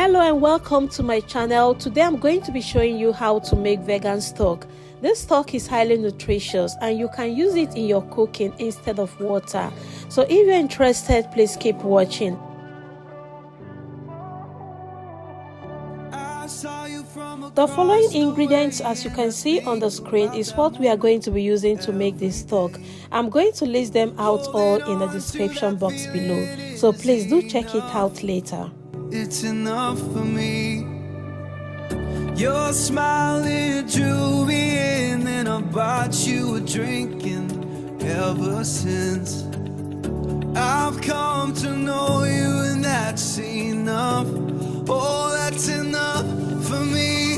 Hello and welcome to my channel. Today I'm going to be showing you how to make vegan stock. This stock is highly nutritious and you can use it in your cooking instead of water. So if you're interested, please keep watching. The following ingredients, as you can see on the screen, is what we are going to be using to make this stock. I'm going to list them out all in the description box below, so please do check it out later. It's enough for me. Your smile, it drew me in, and I bought you a drink, and ever since I've come to know you, and that's enough. Oh, that's enough for me.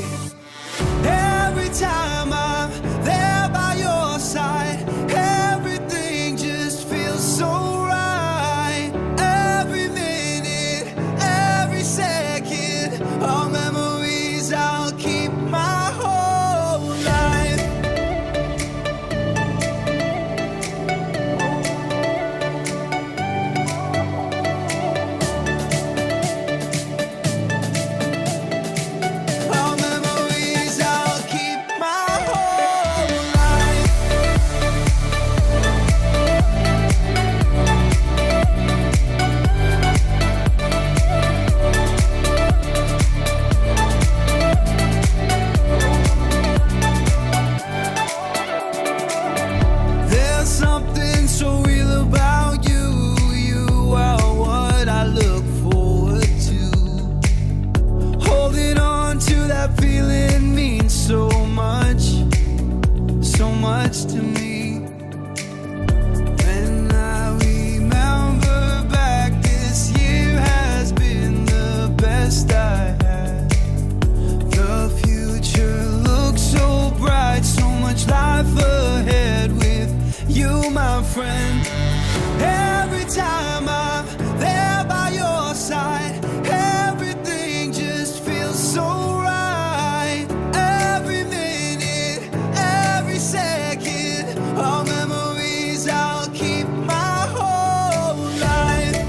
Every time I'm there by your side, everything just feels so right. Every minute, every second, all memories I'll keep my whole life. All memories I'll keep my whole life. There's something so real about you. You are what I look forward to. Holding on to that feeling means so much to me. When I remember back, this year has been the best I had. The future looks so bright, so much life ahead with you, my friend. Every time I'm there by your side, everything just feels so right. Every minute, every second, all memories I'll keep my whole life.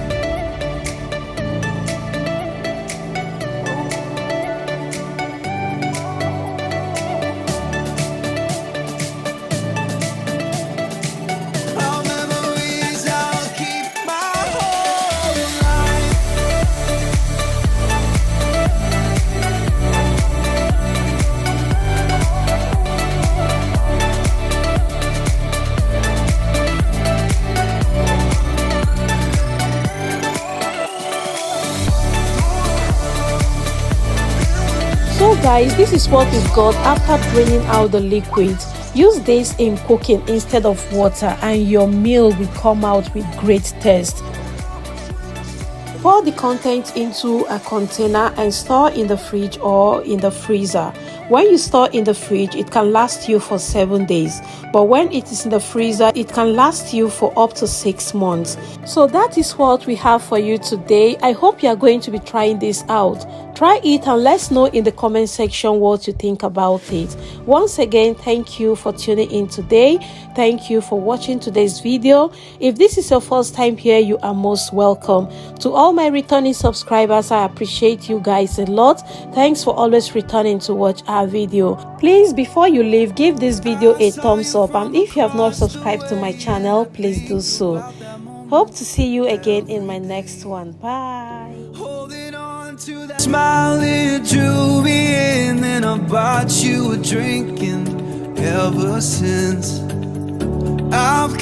All memories I'll keep my whole life. So guys, this is what we've got after draining out the liquid. Use this in cooking instead of water and your meal will come out with great taste. Pour the contents into a container and store in the fridge or in the freezer. When you store in the fridge, it can last you for 7 days, but when it is in the freezer, it can last you for up to 6 months. So that is what we have for you today. I hope you are going to be trying this out. Try it and let's know in the comment section what you think about it. Once again, thank you for tuning in today. Thank you for watching today's video. If this is your first time here, you are most welcome. To all my returning subscribers, I appreciate you guys a lot. Thanks for always returning to watch our video. Please, before you leave, give this video a thumbs up, and if you have not subscribed to my channel, please do so. Hope to see you again in my next one. Bye. Holding on to that smile, it drew me in, and I bought you a drink, and ever since I've